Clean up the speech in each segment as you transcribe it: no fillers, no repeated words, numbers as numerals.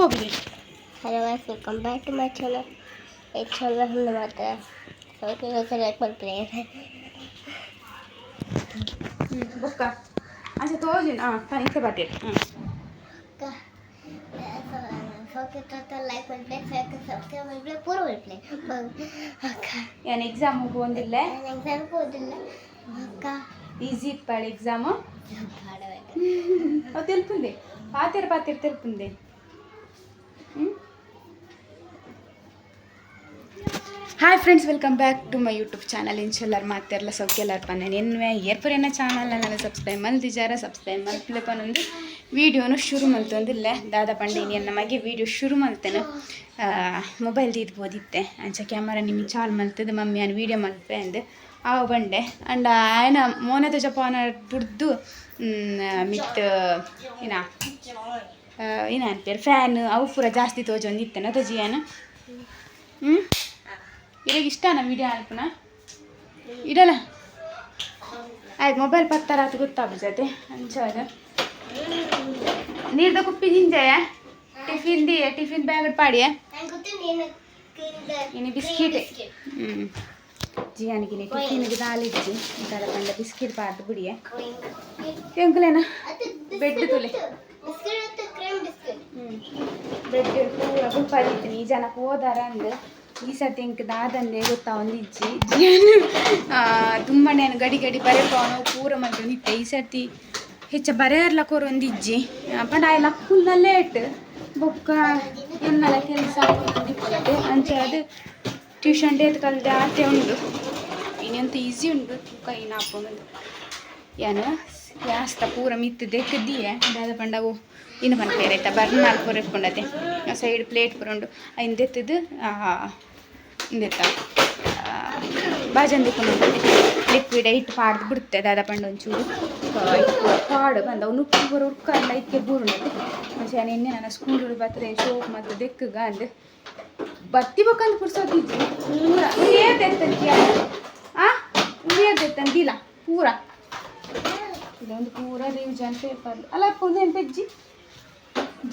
ಹೋಗಿ. Hello guys, welcome back to my channel. ಈ channel ಹಿಂದೆ ಮಾತ್ರ ಲೈಕ್ ಮಾಡ್ತೀನಿ. ಬೊಕ್ಕ ಅಂಚೆ ತೋಜಿನ ತನಿಖೆ ಬಾಟಿ ಲೈಕ್ ಮಾಡ್ಬೇಕು, ಸಬ್ಸ್ಕ್ರೈಬ್ ಮಾಡ್ಬೇಕು, ಪೂರ ಮಾಡ್ಬೇಕು ಅಕ್ಕ. ಏನು ಎಕ್ಸಾಮ್ ಹೋಗೋದಿಲ್ಲ, ಎಕ್ಸಾಮ್ ಹೋದಿಲ್ಲ ಅಕ್ಕ. ಈಸಿ ಇಪ್ಪಾಳು ಎಕ್ಸಾಮು ಅದು తెలుపుంది పాతిర తెలుపుంది. Hi friends, welcome back to my YouTube channel. ಇನ್ಶೆಲ್ಲರ್ ಮಾತೆಲ್ಲ ಸೌಖ್ಯಲ್ಲರ್ ಪನ್ನೆ ಎನ್ವೆ ಏರ್ಪುರೇನ ಚಾನಲ್ ನನ್ನ ಸಬ್ಸ್ಕ್ರೈಬ್ ಮಲ್ತಿಜಾರ ಸಬ್ಸ್ಕ್ರೈಬ್ ಮಲ್ತಿಲೆ ಪನ್ನೊಂದು ವೀಡಿಯೋನು ಶುರು ಮಲ್ತೊಂದಿಲ್ಲ. ದಾದ ಪಂಡೆ ಇನ್ನು ನಮಗೆ ವೀಡಿಯೋ ಶುರು ಮಲ್ತೇನೆ. ಮೊಬೈಲ್ ತೀದ್ಬೋದಿತ್ತೆ ಅಂಚ ಕ್ಯಾಮರಾ ನಿಮಗೆ ಚಾಲ್ ಮಲ್ತದೆ ಮಮ್ಮಿ ನಾನು ವೀಡಿಯೋ ಮಲ್ಪೆ ಅಂದು ಆವ ಬಂಡೆ ಅಂಡ್ ಆಯ್ನ ಮೋನೆತ ಜಪಾನ ಬುಡ್ದು ಮಿತ್ ಏನ ಅನ್ಪೇರು ಫ್ಯಾನ್ ಅವು ಪೂರ ಜಾಸ್ತಿ ತೋಜೊಂದಿತ್ತೇನೆ ತಜಿಯನ. ಇವಾಗ ಇಷ್ಟನಾ ವೀಡಿಯೋ ಅಲ್ಪನ ಇಡಲ್ಲ ಆಯ್ತು. ಮೊಬೈಲ್ ಪತ್ತರ ಅದು ಗೊತ್ತಾಗ್ತದೆ ಅಂಚದ ನೀರ್ದ ಕುಪ್ಪಿ ಜಿಂಜೆಯ ಟಿಫಿನ್ ಬ್ಯಾಗ್ ಪಾಡಿಯ ಇನ್ನು ಬಿಸ್ಕಿಟ್ ಜಿಯಾನಿಗೆ ಟಿಫಿನ್ಗೆ ದಾಲಿಜ್ಜಿ ಇಂಥರ ಪಂಡ ಬಿಸ್ಕಿಟ್ ಪಾಡ್ದು ಬಿಡಿಯ ಎಂಕುಲೇನ ಬೆಡ್ ತುಲೆ ಬೆಡ್ ಪೂರ ಗುಲ್ಪಾದಿತ್ತೀನಿ. ಈ ಜನ ಹೋದಾರ ಅಂದು ಈ ಸತಿ ಎಂಕ್ ದಾದಂದೆ ಗೊತ್ತಾ ಒಂದಿಜ್ಜಿ ಜಿಯಾನು ತುಂಬನೇ ಗಡಿ ಬರೆಪವನು ಪೂರ ಮಲ್ತೊಂದಿತ್ತೆ. ಈ ಸರ್ತಿ ಹೆಚ್ಚ ಬರೆಯರ್ಲ ಕೊರೊಂದಿಜ್ಜಿ ಪಂಡ ಆಯ್ಲ ಫುಲ್ ಲೇಟ್ ಬೊಕ್ಕ ಎನ್ನಲ ಕೆಲಸ ದಿಪ್ಪದೆ ಅಂಚೆ ಅದು ಟ್ಯೂಷನ್ ಡೇತ್ ಕಲ್ದೆ ಆಚೆ ಉಂಡು ಇನ್ನೆಂತ ಈಸಿ ಉಂಡು ಕೈ ನಾಪೊಂದು ಏನು ಜಾಸ್ತ ಪೂರ ಮಿತ್ತು ದೆಕ್ಕದಿಯೆ ದಾದ ಪಂಡವು ಇನ್ನು ಪನ್ಪೇರು ಆಯ್ತಾ ಬರ್ನಾಲ್ ಪೂರ ಇಟ್ಕೊಂಡತೆ ಸೈಡ್ ಪ್ಲೇಟ್ ಪೂರ ಉಂಡು ಐನ್ ದೆತ್ತದು ಇಂದೆತ್ತ ಬಾಜನ್ ದಿಕ್ಕೊಂಡು ಲಿಕ್ವಿಡ್ ಇಟ್ಟು ಪಾಡ್ದು ಬಿಡುತ್ತೆ ದಾದ ಪಂಡ ಒಂಚೂರು ಪಾಡು ಬಂದವು ನುಪ್ಪು ಪೂರ ಉರ್ಕಲ್ಲ ಇಕ್ಕೆ ಬೂರುಂಡತೆ പക്ഷേ ನಾನು ಎಣ್ಣೆ ನನ್ನ ಸ್ಕೂಲ್ ಬರ್ತದೆ ಸೋಪ್ ಮತ್ತು ದೆಕ್ಕಗ ಅಂದು ಬತ್ತಿ ಬೇಕಂದು ಪುರ್ಸೋದಿದ್ವಿ ಪೂರ ಉರಿಯದೆತ್ತಂತೀಯ ಉರಿಯದೆತ್ತಂದಿಲ್ಲ ಪೂರ ಇದೊಂದು ಪೂರ ರಿವಿಷನ್ ಪೇಪರ್ ಅಲ್ಲ ಒಂದೇನು ಪೆಜ್ಜಿ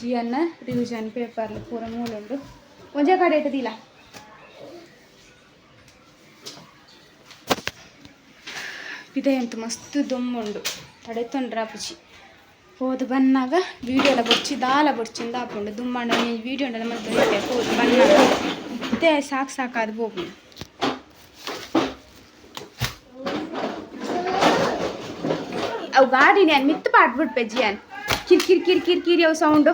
ಜಿಯನ್ನ ರಿವಿಷನ್ ಪೇಪರ್ ಪೂರ ಮೂಲುಂಡು ಒಂಜೆ ಕಡೆ ಇಟ್ಟದಿಲ್ಲ. ಇದಂತೂ ಮಸ್ತ್ ದೊಮ್ಮುಂಡು ತಡೆತೊಂಡ್ರ ಪುಚಿ ಹೋದು ಬನ್ನಾಗ ವೀಡಿಯೋಲ ಬೊಡ್ಚಿ ದಾಲ ಬೊಡ್ಚಿಂದ ಹಾಕೊಂಡು ದುಮ್ಮಣ್ಣ ವೀಡಿಯೋ ಉಂಡಲ್ಲ ಮತ್ತೆ ಹೋದು ಬನ್ನಾಗ ಇತ್ತೆ ಸಾಕಾದ ಹೋಗಿ ಅವು ಗಾಡಿನೇ ಮಿತ್ತು ಪಾಡ್ಬಿಡ್ಪೆ ಜಿಯಾನ್ ಕಿರ್ಕಿರಿ ಅವು ಸೌಂಡು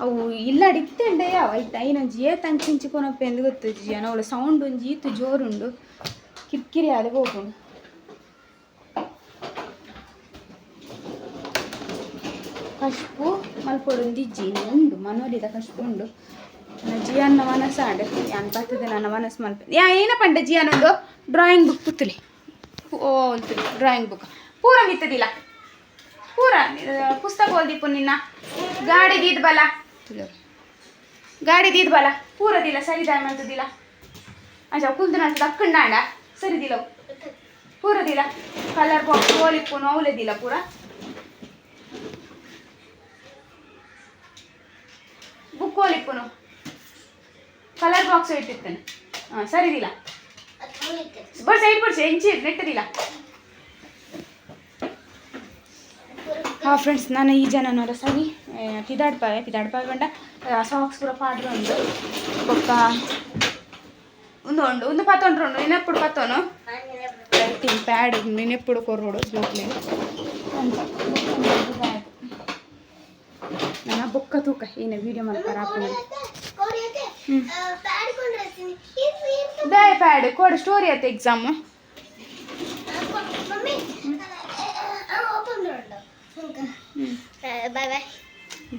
ಅವು ಇಲ್ಲಡಿತ್ತಂಡೆ ಅವ ಆಯ್ತಾ ಇನ್ನೊಂದು ಏತ್ ಅಂಚಿಂಚಿ ಕೊನೊಪ್ಪೆ ಎಂದು ಗೊತ್ತು ಜಿಯಾನ್ ಅವಳು ಸೌಂಡ್ ಒಂಜಿ ಈತು ಜೋರುಂಡು ಕಿರ್ಕಿರಿ ಅದು ಹೋಗುಂಡು. ಕಶ್ಪು ಮಲ್ಪೊಡೊಂದಿಜ್ಜಿ ಉಂಡು ಮನೋಲಿದ ಕಶ್ಪು ಉಂಡು ಜಿಯನ್ನ ಮನಸ್ಸಾಂಡೆ ಯಾನ್ ಬರ್ತದೆ ನನ್ನ ಮನಸ್ಸು ಮಲ್ಪೆ ಏನ ಪಂಡ ಜಿಯಾನೊಂದು ಡ್ರಾಯಿಂಗ್ ಬುಕ್ ಕುತ್ತಲಿ ಓಲ್ತಲಿ ಡ್ರಾಯಿಂಗ್ ಬುಕ್ ಪೂರ ಮಿತ್ತದಿಲ್ಲ ಪೂರ ಪುಸ್ತಕ ಓದಿಪ್ಪು ನಿನ್ನ ಗಾಡಿ ದೀದ್ ಬಲ ಪೂರದಿಲ್ಲ ಸರಿದಾಯ ಮಾಡ್ತದಿಲ್ಲ ಅಂಚ ಕುಲ್ದು ನಡ್ತದ ಅಕ್ಕಂಡಾಂಡ ಸರಿದಿಲ್ಲ ಪೂರದಿಲ್ಲ ಕಲರ್ ಬಾಕ್ಸ್ ಓಲಿಪ್ಪು ಅವಲೆದಿಲ್ಲ ಪೂರ ಬುಕ್ ಓಲಿಪ್ಪುನು ಕಲರ್ ಬಾಕ್ಸ್ ಇಟ್ಟಿರ್ತೇನೆ ಸರಿದಿಲ್ಲ ಬಡ್ ಸೈಡ್ ಬಡ್ಸಿ ಎಂಚಿ ನೆಟ್ಟದಿಲ್ಲ. ಫ್ರೆಂಡ್ಸ್ ನಾನು ಈ ಜನನಲ್ಲ ಸರಿ ಪಿದಾಡ್ಪಾವೆ ಬಂಡ ಸಾಕ್ಸ್ ಪೂರ ಪಾಡ್ರೆ ಉಂಡು ಬೊಕ್ಕ ಒಂದು ಪತ್ತೊಂಡ್ರು ಉಂಡು ನೆನೆಪ್ಪುಡು ಪತ್ತೋನು ರೈಟಿಂಗ್ ಪ್ಯಾಡ್ ನೆನೆಪ್ಪುಡು ಕೊರ್ರೋಡು ಜೋಕ್ಲಿ ಅಂತ ನನ್ನ ಬೊಕ್ಕ ತೂಕ ಏನು ವೀಡಿಯೋ ಮಾಡ್ತಾರೆ ಹಾಕೊಂಡು ಪ್ಯಾಡ್ ಕೊಡು ಸ್ಟೋರಿ ಆಯ್ತು ಎಕ್ಸಾಮು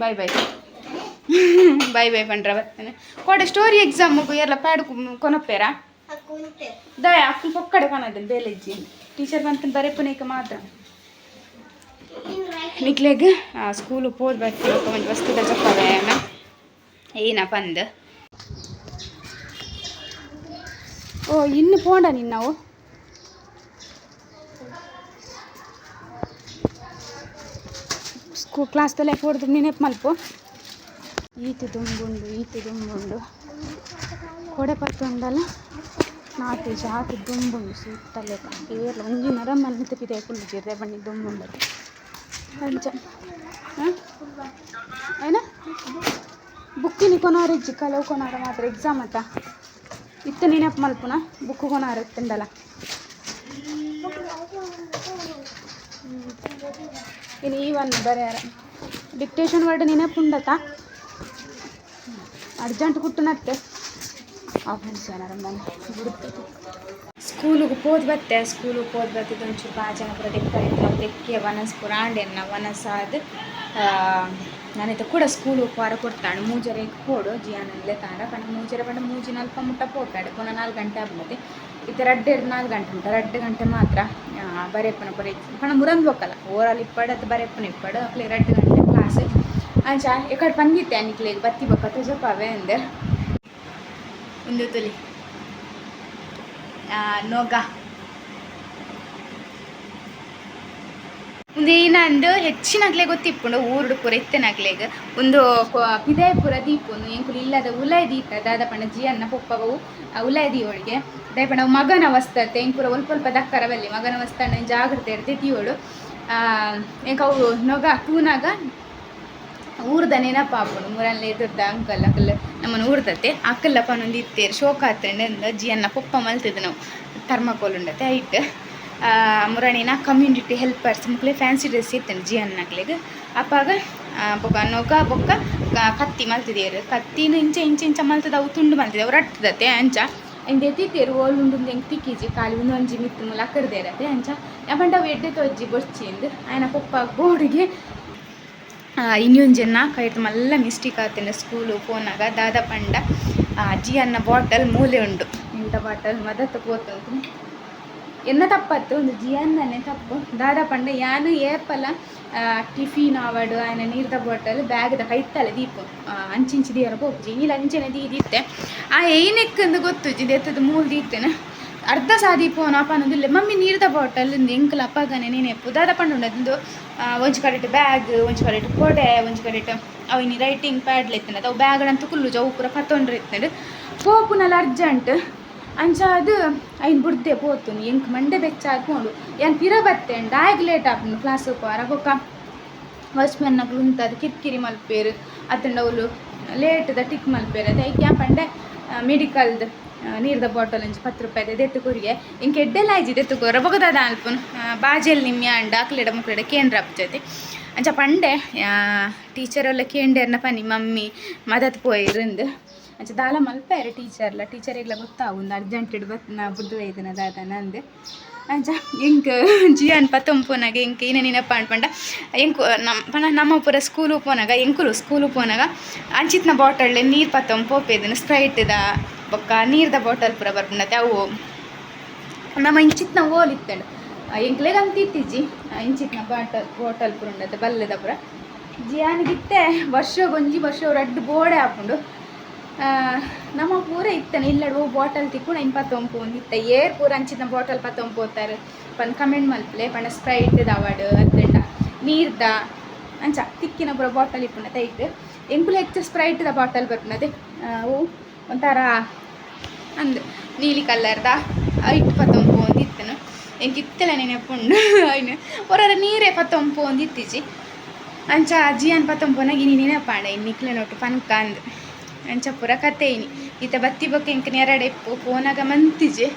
ಬಾಯ್ ಪಂಡ್ರ ಬರ್ತೇನೆ ಕೊಡೆ ಸ್ಟೋರಿ ಎಕ್ಸಾಮ್ ಎಲ್ಲ ಪ್ಯಾಡ್ ಕೊನಪ್ಪೇರ ದಯ ಅಕ್ಕ ಪೊಕ್ಕಡೆ ಕೊನದ ಬೇಲೆಜ್ಜಿ ಟೀಚರ್ ಬಂತ ಬರೆಪನೇಕ ಮಾತ್ರ ನಿಕ್ಲೆಗ್ ಸ್ಕೂಲು ಪೋದ್ ಬರ್ತೀವಿ ಒಂದು ವಸ್ತುದ ಜಪ್ಪವೆ ಏನ ಪಂದ್ ಓ ಇನ್ನು ಪೋಂಡ ನಾವು ಸ್ಕೂಲ್ ಕ್ಲಾಸ್ ತಲೆ ಫೋಡ್ದು ನೆನಪು ಮಲ್ಪು ಈತು ದುಂಬುಂಡು ಕೊಡೆ ಪತ್ತೊಂಡಲ್ಲ ನಾಲ್ಕು ಜಾತಿ ದುಂಬುಂಡು ಸುತ್ತಲೆ ಏರ್ಲ ಒಂಜಿ ನರಮ್ಮಲ್ಲಿ ಪಿದೆ ಫುಲ್ ಜಿರ್ರೆ ಬಣ್ಣಿ ದುಂಬುಂಡದು ಅಂಚ ಏನ ಬುಕ್ಕಿನಿ ಕೊನೋರಿಜ್ಜಿ ಕಲವು ಕೊನಾರ ಮಾತ್ರ ಎಕ್ಸಾಮ್ ಅತ್ತ ಇತ್ತು ನೆನಪು ಮಲ್ಪುನ ಬುಕ್ಕು ಕೊನಾರ ಇತ್ತಂಡಲ್ಲ ಇನ್ನು ಈವನ್ ಬರೆಯಾರ ಡಿಕ್ಟೇಷನ್ ವರ್ಡ್ ನೆನಪುಂಡತ ಅರ್ಜೆಂಟ್ ಕುಟ್ಟುನತ್ತೆ ಆಫ್ರೆಂಡ್ಸ್ ಏನಾರ ಮನೆ ಬಿಡುತ್ತೆ ಸ್ಕೂಲಿಗೆ ಹೋದ್ ಬತ್ತಿದ್ದು ಒಂಚೂರು ಭಾಜನ ಪೂರ ತೆಕ್ಕೆ ವನಸ್ಪುರ ಆಂಡೆನ್ನ ವನಸಾದ ನಾನೈತೆ ಕೂಡ ಸ್ಕೂಲು ಪಾರ ಕೊಡ್ತಾಳೆ ಮೂಜರೆ ಕೊಡು ಜಿಯಾನಲ್ಲೇ ತಾಂಡ ಪಂಡ ಮೂಜರೆ ಪಂಡ ಮೂಜಿನ ಅಲ್ಪ ಮುಟ್ಟ ಪೋತಾಡು ಪುನಃ 4 ಗಂಟೆ ಆಗ್ಬಿಡುತ್ತೆ ಇದು 2 ಗಂಟೆ ಉಂಟು 2 ಗಂಟೆ ಮಾತ್ರ ಬರೆಪ್ಪನ ಪುರ ಪಂಡ ಮುರಂದು ಹೋಗಲ್ಲ ಓವರಾಲ್ ಇಪ್ಪಡು ಅದು ಬರೆಪ್ಪನ ಇಪ್ಪಡು ಅಕ್ಲೆ 2 ಗಂಟೆ ಕ್ಲಾಸ್ ಅಂಚ ಎಕಡೆ ಬಂದಿತ್ತೆ ಅನಿಕ್ಲೆಗೆ ಬತ್ತಿ ಬಕ್ಕ ತುಜಪ್ಪವೇ ಅಂದೆ ಒಂದು ತುಲಿ ನೋಗ ಒಂದು ಏನಂದು ಹೆಚ್ಚಿನಾಗ್ಲೇ ಗೊತ್ತಿಪ್ಪುಂಡು ಊರುಡು ಪೂರ ಇತ್ತನಾಗ್ಲೇಗ ಒಂದು ಪಿದಾಯ ಪೂರ ದೀಪುಂಡು ಎಂಕುಲು ಇಲ್ಲದ ಉಲಾಯ್ ದೀತ ದಾದ ಪಂಡ ಜಿಯನ್ನ ಪೊಪ್ಪವು ಉಲಾಯ್ ದೀವಳಿಗೆ ದಯಪಂಡ ಮಗನ ವಸ್ತತೆ ಎಂಕುಲ ಒಲ್ಪ ದಕ್ಕರ ಬಲ್ಲಿ ಮಗನ ವಸ್ತಣ್ಣ ಜಾಗ್ರತೆ ಇರ್ತೆ ತೀವಳು ಎಂಕವು ನೊಗ ತೂನಾಗ ಊರ್ದ ನೆನಪಾಪುಂಡು ಮೂರಲ್ಲೇ ಎದುರ್ದ ಅಂಕಲ್ ನಮ್ಮನ್ನು ಊರ್ದತ್ತೆ ಅಕ್ಕಲ್ಲ ಪನ್ನೊಂದು ಇತ್ತೇರು ಶೋಕ ಹತ್ತಂಡು ಜಿಯನ್ನ ಪೊಪ್ಪ ಮಲ್ತಿದ್ದು ನಾವು ಥರ್ಮಕೋಲ್ ಉಂಡತ್ತೆ ಐಟ್ ಮುರಣಿನ ಕಮ್ಯುನಿಟಿ ಹೆಲ್ಪರ್ಸ್ ಮುಕ್ಲೆ ಫ್ಯಾನ್ಸಿ ಡ್ರೆಸ್ ಇತ್ತೇನೆ ಜಿಯನ್ನಕ್ಲೆಗ್ ಅಪ್ಪಾಗ ಬೊಕ್ಕ ನೊಗ ಬೊಕ್ಕ ಕತ್ತಿ ಮಲ್ತಿದೇರು ಕತ್ತಿನ ಇಂಚ ಮಲ್ತದ ಅವು ತುಂಡು ಮಲ್ತಿದೆ ಅವ್ರು ರಟ್ಟದತ್ತೆ ಅಂಚ ಇಂದು ಎತ್ತಿತ್ತೇರು ಓಲುಂಡು ಹೆಂಗೆ ತಿಕ್ಕಿಜಿ ಕಾಲಿ ಒಂದೊಂಜಿ ಮಿತ್ತು ಮುಲ್ಲ ಅಕ್ಕಡ್ದೇರತ್ತೆ ಅಂಚ ಯಾಪಂಡ ಅವು ಎಡ್ಡೆ ತೊಜ್ಜಿ ಬೊಚ್ಚಿಂದು ಆಯ್ನ ಪೊಪ್ಪ ಬೋರ್ಡಿಗೆ ಇನ್ನೊಂಜನ್ನ ಕೈತು ಮಲ್ಲ ಮಿಸ್ಟೇಕ್ ಆತೇನೆ ಸ್ಕೂಲು ಪೋನಾಗ ದಾದ ಪಂಡ ಜಿಯನ್ನ ಬಾಟಲ್ ಮೂಲೆ ಉಂಡು ಇಂಥ ಬಾಟಲ್ ಮದತ್ತ ಪೋತಂತು ಎನ್ನ ತಪ್ಪತ್ತು ಒಂದು ಜಿಯನ್ನೇ ತಪ್ಪು ದಾದ ಪಂಡ ಯಾನು ಏಪಲ ಟಿಫಿನ್ ಆವಡು ಆಯ್ನ ನೀರ್ದ ಬಾಟಲ್ ಬ್ಯಾಗ್ದ ಕೈತ್ತಲೆ ದೀಪು ಅಂಚಿಂಚಿ ದೀರ ಹೋಗ್ಜಿ ಇಲ್ಲ ಅಂಚೆನೆ ದೀದಿತ್ತೆ ಆ ಏನಕ್ಕೆಂದು ಗೊತ್ತು ಎತ್ತದ ಮೂಲು ದೀತ್ತೇನೆ ಅರ್ಧ ಸಾದಿ ಪೋನ ಅಪ್ಪ ಅನ್ನೋದಿಲ್ಲ ಮಮ್ಮಿ ನೀರ್ದ ಬಾಟಲ್ ಎಂಕಲ್ ಅಪ್ಪಗನೆ ನೆನೆಪು ದಾದ ಪಂಡ ಉಂಡದು ಒಂಜಿ ಕಡೆಟ್ ಬ್ಯಾಗ್ ಒಂಜಿ ಕಡೆಟ್ ಕೊಡೆ ಒಂಜಿ ಕಡೆಟ್ ಅವಿನಿ ರೈಟಿಂಗ್ ಪ್ಯಾಡ್ಲ ಎತ್ತಿನದು ಅವು ಬ್ಯಾಗ್ಡಂತೂ ಕುಲ್ಲು ಅವು ಪೂರ ಪತ್ತೊಂಡ್ರೆ ಎತ್ತಿನದು ಪೋಪುನಲ್ಲಿ ಅರ್ಜೆಂಟ್ ಅಂಚ ಅದು ಐನು ಬುಡ್ದೆ ಪೋತು ಎಂಕ್ ಮಂಡೆ ಬೆಚ್ಚ ಹಾಕೊಂಡು ಏನು ಪಿರ ಬತ್ತೇಂಡು ಆಯ್ಕೆ ಲೇಟ್ ಆಪುಂಡು ಕ್ಲಾಸ್ ಹೋಗುವಾರ ಬೊಕ್ಕ ವಾಚ್ಮೆನ್ನಕ್ಲು ಉಂತದು ಕಿರಿಕಿರಿ ಮಲ್ಪೇರು ಅತ್ತಂಡ ಅವಳು ಲೇಟ್ದ ಟಿಕ್ ಮಲ್ಪೇರು ಅದು ಐಕೆ ಪಂಡೆ ಮೆಡಿಕಲ್ದು ನೀರ್ದ ಬಾಟಲ್ ಒಂಜಿ 10 ರೂಪಾಯಿದ ದೆತ್ತು ಕೊರಿಗೆ ಇಂಕ ಎಡ್ಡೆಲ್ಲ ಆಯ್ಜಿ ದೆತ್ತು ಕೊರ ಬೊಗದಾದ ಅಲ್ಪುನು ಬಾಜೆಲ್ ನಿಮ್ಮಿ ಅಂಡ ಅಕ್ಲೆಡ ಮುಕ್ಲೆಡ ಕೇಂದ್ರ ಅಪ್ಜತೆ ಅಂಚ ಪಂಡೆ ಟೀಚರ್ ಎಲ್ಲ ಕೇಂಡೇರ್ನ ಪನಿ ಮಮ್ಮಿ ಮದತ್ ಪೋಯಿರಂದು ಅಂಚ ದಾಲ ಮಲ್ಪೇರು ಟೀಚರ್ಗೆಲ್ಲ ಗೊತ್ತಾവുಂದು ಅರ್ಜೆಂಟ್ ನಾ ಬುದ್ದು ಒಯ್ದನ ದಾದ ನಂದು ಅಂಚ ಎಂಕ್ ಜಿಯನ್ ಪತ್ತೊಂಪುನಾಗ ಎಂಕ್ ಏನೇ ನೆನಪ ಅನ್ಪಂಡ ಎಂಕು ನಮ್ಮ ಪೂರ ಸ್ಕೂಲು ಪೋನಾಗ ಎಂಕುಲು ಸ್ಕೂಲು ಪೋನಾಗ ಅಂಚಿತ್ನ ಬಾಟಲ್ ನೀರು ಪತ್ತೊಂಪೋಪೇದನು ಸ್ಪ್ರೈಟ್ದ ಬೊಕ್ಕ ನೀರ್ದ ಬಾಟಲ್ ಪೂರ ಬರ್ಪುಂಡತೆ ಅವು ನಮ್ಮ ಇಂಚಿತ್ನ ಓಲಿತ್ತಂಡು ಎಂಕ್ಲೆಗಂತ ಇತ್ತಿಜ್ಜಿ ಇಂಚಿತ್ನ ಬಾಟಲ್ ಪೂರ ಉಂಡತೆ ಬಲ್ಲದ ಪೂರ ಜಿಯಾನಿಗಿತ್ತೆ ವರ್ಷ ರಡ್ಡು ಬೋಡೆ ಹಾಕೊಂಡು ನಮ್ಮ ಪೂರ ಇತ್ತನೆ ಇಲ್ಲಡು ಬಾಟಲ್ ತಿಕ್ಕೊಂಡು 20 ಒಂದಿತ್ತ ಏರ್ ಪೂರ ಅಂಚಿನ ಬಾಟಲ್ 10 ಹೋಗ್ತಾರೆ ಪಂದು ಕಮೆಂಟ್ ಮಲ್ಪಲೆ ಪಂಡ ಸ್ಪ್ರೈಟ್ ದಾವಾಡು ಅತ್ತಂಡ ನೀರ್ದ ಅಂಚ ತಿಕ್ಕಿನ ಪೂರ ಬಾಟಲ್ ಇಪ್ಪುಂಡತೆ ಇಟ್ಟು ಎಂಕುಲು ಹೆಚ್ಚು ಸ್ಪ್ರೈಟ್ದ ಬಾಟಲ್ ಬರ್ಪುಂಡತೆ ಅವು ಒಂಥರ ಅಂದು ನೀಲಿ ಕಲರ್ದ ಐಟ್ 10 ಒಂದಿತ್ತನು ಎಂಕ್ ಇತ್ತಲ ನೆನಪುಂಡು ಐನು ಹೊರ ನೀರೇ 10 ಒಂದಿತ್ತಿಜಿ ಅಂಚ ಜಿಯನ್ 10 ಗಿನಿ ನೆನಪಾಂಡ ಇನ್ನಿಕ್ಲೆ ನೋಟು ಪನ್ಕ ಅಂದು ಅಂಚ ಪೂರ ಕತೆ ಇನಿ ಈತ ಬತ್ತಿ ಬೊಕ್ಕ ಎಂಕ ನೆರಡೆಪ್ಪು ಫೋನಾಗ ಮಂತಿಜೆ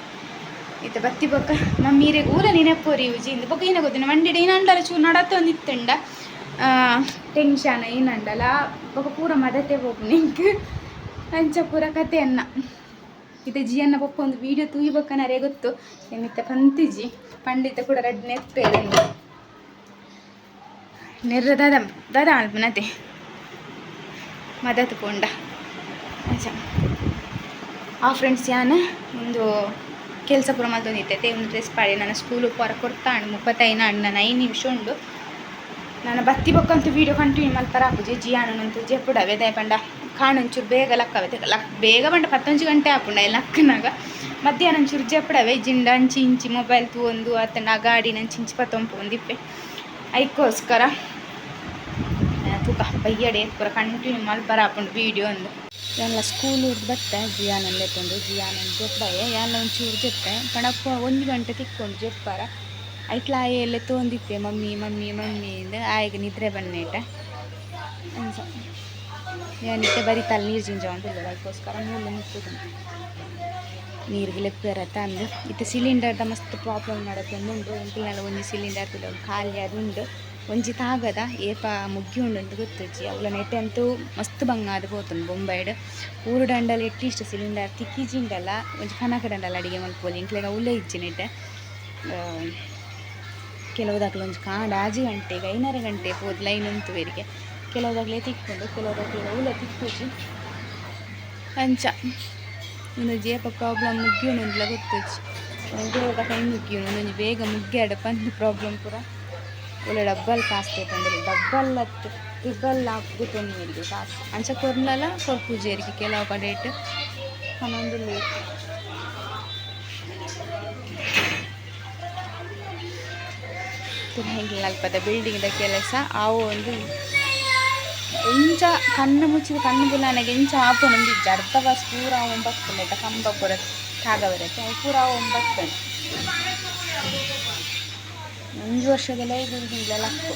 ಈತ ಬತ್ತಿ ಬೊಕ್ಕ ಮಮ್ಮೀರೆಗೆ ಊರ ನೆನಪೋರಿ ಯೂಜಿ ಇಂದು ಬೊಕ್ಕ ಏನ ಗೊತ್ತಿನ ಮಂಡಿಡೆ ಏನಂಡಲ ಚೂರು ನಡತ್ತೊಂದಿತ್ತಂಡ ಟೆನ್ಷನ್ ಏನಂಡಲ ಬೊಕ್ಕ ಪೂರ ಮದತೆ ಹೋಗು ನಿಂಕ್ ಅಂಚ ಪೂರ ಕತೆ ಅನ್ನ ಈತ ಜಿಯನ್ನ ಬೊಕ್ಕ ಒಂದು ವೀಡಿಯೋ ತೂಯಿ ಬೊಕ್ಕ ನರೇ ಗೊತ್ತು ಏನಿತ್ತ ಪಂತಿಜಿ ಪಂಡಿತ ಕೂಡ ರಡ್ ನೆಪ್ಪೇರಂದು ನೆರ್ರ ದಾದ ಅಲ್ಪನತೆ ಮದತ್ ಪೋಂಡ ಅಂಚ ಆ ಫ್ರೆಂಡ್ಸ್ ಯಾನ ಒಂದು ಕೆಲಸ ಪೂರ ಮಲ್ತೊಂದಿತ್ತೈತೆ ಒಂದು ಡ್ರೆಸ್ ಪಾಡಿ ನನ್ನ ಸ್ಕೂಲು ಹೊರ ಕೊಡ್ತಾಂಡು 35 ನನ್ನ 5 ನಿಮಿಷ ಉಂಡು ನಾನು ಬತ್ತಿ ಬೊಕ್ಕಂತೂ ವೀಡಿಯೋ ಕಂಟಿನ್ಯೂ ಮಲ್ಪರ ಹಾಕುಜಿ ಜಿಯಾನಂತೂ ಜೆಪ್ಪುಡವೆ ದಯಪಂಡ ಕಾಣೊಂಚೂರು ಬೇಗ ಲಕ್ಕವೆ ಬೇಗ ಬಂಡ 11 ಗಂಟೆ ಹಾಪುಂಡ ಲಕ್ಕನಾಗ ಮಧ್ಯಾಹ್ನ ಒಂಚೂರು ಜೆಪ್ಪುಡವೆ ಜಿಂಡ ಅಂಚಿ ಇಂಚಿ ಮೊಬೈಲ್ ತೂಂದು ಅತ್ತಂಡ ಗಾಡಿ ನಂಚಿ ಇಂಚಿ 19 ಒಂದಿಪ್ಪೆ ಅದಕ್ಕೋಸ್ಕರ ತೂಕ ಬಯ್ಯಡೆ ಪೂರ ಕಂಟಿನ್ಯೂ ಮಾಡಿ ಬರಾಪುಂಡು ವೀಡಿಯೋ ಅಂದು ಎಲ್ಲ ಸ್ಕೂಲ್ ಉರ್ದು ಬತ್ತೆ ಜಿಯಾನಲ್ಲ ಎತ್ತೊಂದು ಜಿಯಾನ ಜೊಪ್ಪಾಯ ಎಲ್ಲ ಒಂಚೂರು ಜೊಪ್ಪೆ ಪಣಪ್ಪ 1 ಗಂಟೆ ತಿಕ್ಕೊಂಡು ಜೊಪ್ಪಾರ ಐಟ್ಲ ಆಯ ಎಲ್ಲ ತೊಂದಿತ್ತೆ ಮಮ್ಮಿ ಮಮ್ಮಿ ಮಮ್ಮಿ ಇಂದ ಆಯ್ಗೆ ನಿದ್ರೆ ಬನ್ನೇಟ ಅನ್ಸ ಏನಿತ್ತೆ ಬರೀ ತಲೆ ನೀರು ಜಿಂಜ ಅಂತಿಲ್ಲ ಅದಕ್ಕೋಸ್ಕರ ಮೂಲ ನಿಂತು ನೀರಿಗೆ ಲೆಪ್ಪರ ತಂದು ಇತ್ತು ಸಿಲಿಂಡರ್ದ ಮಸ್ತ್ ಪ್ರಾಬ್ಲಮ್ ನಡತ್ತೊಂದುಂಡು ಎಂಕ್ಲೆಲ್ಲ ಒಂಜಿ ಸಿಲಿಂಡರ್ ತುಲ ಖಾಲಿ ಅದುಂಡು ಒಂಜಿ ತಾಗದ ಏಪ ಮುಗ್ಗಿ ಉಂಡು ಅಂತ ಗೊತ್ತಜ್ಜಿ ಅವಳ ನೆಟ್ಟೆ ಅಂತೂ ಮಸ್ತ್ ಬಂಗಾದ ಪೋತುಂಡು ಬೊಂಬೈಡ್ ಊರು ದಂಡಲ್ಲಿ ಎಟ್ಟಿಷ್ಟು ಸಿಲಿಂಡರ್ ತಿಕ್ಕಿಜಿಂಡಲ್ಲ ಒಂಜಿ ಕನಕ ದಂಡಲ್ಲ ಅಡಿಗೆ ಮಲ್ಪೋಲಿ ಇಂಕ್ಲೆಗ ಉಲ್ಲೆ ಇಜ್ಜಿ ನೆಟ್ಟೆ ಕೆಲವುದಾಗಲ ಒಂಜಿ ಕಾಂಡ 6 ಗಂಟೆಗೆ 5:30 ಗಂಟೆ ಹೋದ್ ಲೈನ್ ಉಂತುವರಿಗೆ ಕೆಲವುದಾಗಲೇ ತಿಕ್ಕೊಂಡು ಕೆಲವುದಾಗಲೇ ಉಲ್ಲೆ ತಿಕ್ಕುಜಿ ಅಂಚ ಒಂದು ಜೇಪ ಪ್ರಾಬ್ಲಮ್ ಮುಗ್ಗಿಯೋಣ ಅಂದ್ಲ ಗೊತ್ತಜ್ಜಿ ಬೇಗ ಕೈ ಮುಗ್ಗಿಯೋಣ ಒಂದೊಂದು ಬೇಗ ಮುಗ್ಗ್ಯಾಡ ಬಂದು ಪ್ರಾಬ್ಲಮ್ ಪೂರ ಒಳ್ಳೆ ಡಬ್ಬಲ್ ಕಾಸ್ತೆ ತಂದರೆ ಡಬ್ಬಲ್ ಹತ್ತು ಟ್ರಿಬಲ್ ಹಾಕ್ಬಿಟ್ಟು ನೀರಿಗೆ ಕಾಸು ಅಂಚ ಕೊರ್ನಲ್ಲ ಕೊರ್ಪೂಜೇರಿಗೆ ಕೆಲವು ಕಡೆ ಇಟ್ಟು ಹನ್ನೊಂದು ಲೇಟ್ ಹೇಗೆ ಅಲ್ಪದ ಬಿಲ್ಡಿಂಗ್ದ ಕೆಲಸ ಅವು ಒಂದು ಎಂಚ ಕಣ್ಣು ಮುಚ್ಚಿದ ಕಣ್ಣು ಬುಲಾನೆಗೆ ಎಂಚ ಆಪುಂಡು ಅರ್ಧ ಬಸ್ ಪೂರ 9 ಆಯ್ತಾ ಕಂಬ ಪೂರ ಠಾಗ ಬರುತ್ತೆ ಅವು ಪೂರ 9 1 ವರ್ಷದಲ್ಲೇ ಬಿಲ್ಡಿಂಗ್ಲೆಲ್ಲ ಹಾಕು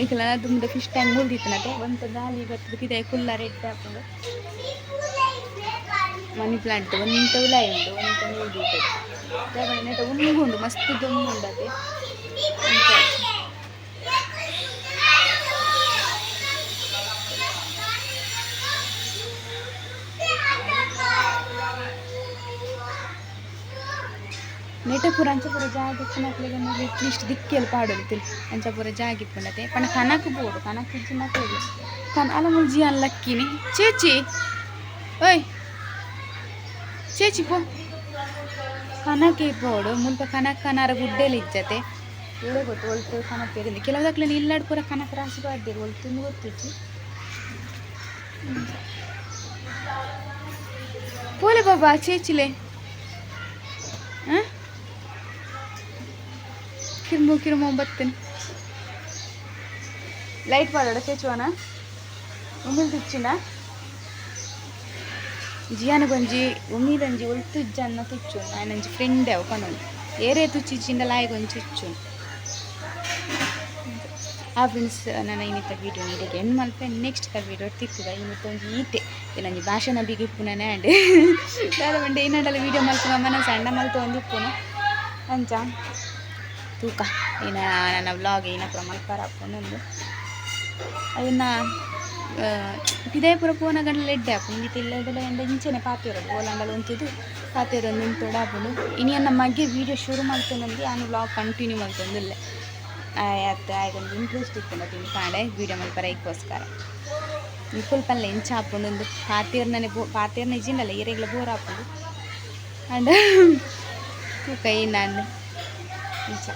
ಈಗಲ್ಲ ತುಂಬ ಫಿಶ್ ಟ್ಯಾಂಕ್ ಮುಳ್ದಿತ್ತನಟ ಒಂದು ಗಾಲಿ ಬರ್ತದಕ್ಕಿದೆ ಕುಲ್ಲ ರೆಡ್ ಹಾಕೊಂಡು ಮನಿ ಪ್ಲಾಂಟ್ ಒಂದು ಉಲಾಯಿ ಉಂಟು ಒಂದು ಮುಳ್ದಿತ್ತು ನೆಟ ಉಂಗುಂಡು ಮಸ್ತ್ ದುಮ್ಮುಂಡತೆ ನೆಟಪುರ ಅಂಚಪುರ ಜಾಗ ಇಪ್ಪನಕ್ಲಿಗೆ ಅಟ್ಲೀಸ್ಟ್ ದಿಕ್ಕೆಲ್ಲ ಪಾಡೋದು ಅಂಚಪುರ ಜಾಗ ಇಪ್ಪನತೆ ಪಣ ಕನಕ್ ಬೋಡು ಕನಕ್ ಇಜ್ಜಿ ನಕ್ಲಿಗೆ ಅಲ್ಲ ಮುಲ್ಜಿ ಅಲ್ಲಕ್ಕಿನಿ ಚೇಚಿ ಓಯ್ ಚೇಚಿ ಪೋ ಕನಕೆ ಬೋಡು ಮುಲ್ಪ ಕನಕ್ ಕನಾರ ಗುಡ್ಡೆಲಿ ಇಜ್ಜತೆ ಹೇಳೇ ಗೊತ್ತು ಒಳ್ತು ಕನಕ್ ಇರಿಂದ ಕೆಲವುದಾಗ್ಲೇ ಇಲ್ಲಾಡ್ ಪೂರ ಕನಕ ರಾಶಿ ಬಾಡ್ದೇರು ಒಳ್ತು ಗೊತ್ತಿಜ್ಜಿ ಪೋಲೆ ಬಾಬಾ ಚೇಚಿಲೆ ಕಿರುಮು ಬತ್ತೇನೆ ಲೈಟ್ ಪಾಡೋಡ ಚೇಚುವನ ಉಮ್ಮಿಲ್ ತುಚ್ಚಿನ ಜಿಯಾನಗೊಂಜಿ ಉಮ್ಮಿದಂಜಿ ಒಳ್ತುಜ್ಜ ಅನ್ನ ತುಚ್ಚು ನಾನಂಜಿ ಫ್ರೆಂಡ್ ಅವು ಕನೊಂದು ಏರೇ ತುಚ್ಚಿಚ್ಚಿಂದ ಲಾಯ್ಗೊಂಜಿ ತುಚ್ಚು ಆ ಫ್ರೆಂಡ್ಸ್ ನನ್ನ ಇನ್ನಿತ್ತ ವೀಡಿಯೋ ನೀಡಿಗೆ ಹೆಣ್ಣು ಮಲ್ಪೆ ನೆಕ್ಸ್ಟ್ ವೀಡಿಯೋ ತಿರ್ತದ ಇನ್ನಿತ್ತೊಂದು ಈಟೆ ನಂಜಿ ಭಾಷಣ ಬಿಗಿಪ್ಪು ನಾನು ಆ್ಯಂಡ್ ಬೇರೆ ಬಂಡೆ ಇನ್ನಡಲ್ಲ ವೀಡಿಯೋ ಮಲ್ಪುವ ಮನಸ್ಸು ಸಣ್ಣ ಮಲ್ತು ಒಂದಿಪ್ಪುನು ಅಂಚ ತೂಕ ಇನ್ನು ನನ್ನ ವ್ಲಾಗ್ ಏನಪ್ಪ ಮಲ್ಪಾರ ಹಾಕೊಂಡೊಂದು ಅದನ್ನು ಇದೇ ಪೂರ ಪೋನ ಗಂಡಲ ಎಡ್ಡೆ ಹಾಕೊಂಡು ಇಲ್ಲದೆಲ್ಲ ಎಂದ ಇಂಚೆನೆ ಪಾತಿರೋದು ಓಲಾಂಡಲ್ಲ ಉಂತಿದ್ದು ಪಾತಿರೋದು ನಿಂತೋಡು ಹಾಕೊಂಡು ಇನ್ನು ನನ್ನ ಮಗೆ ವೀಡಿಯೋ ಶುರು ಮಾಡ್ತೇನೆ ನಾನು ವ್ಲಾಗ್ ಕಂಟಿನ್ಯೂ ಮಾಡ್ತೊಂದಿಲ್ಲ ಅತ್ತೆ ಆಯ್ಗೊಂದು ಇಂಟ್ರೆಸ್ಟ್ ಇತ್ತು ತಿಂದು ಕಾಣೆ ವೀಡಿಯೋ ಮಲ್ಪರ ಇದಕ್ಕೋಸ್ಕರ ಫುಲ್ ಪಲ್ಲೆ ಇಂಚ ಹಾಕೊಂಡು ಒಂದು ಪಾತಿರ್ನೇ ಪಾತಿರ್ನ ಇಜ್ಜಿಂಡಲ್ಲ ಏರೆಗ್ಲ ಬೋರ್ ಹಾಕೊಂಡು ಅಂಡ್ ತೂಕ ನಾನು ಇಂಚ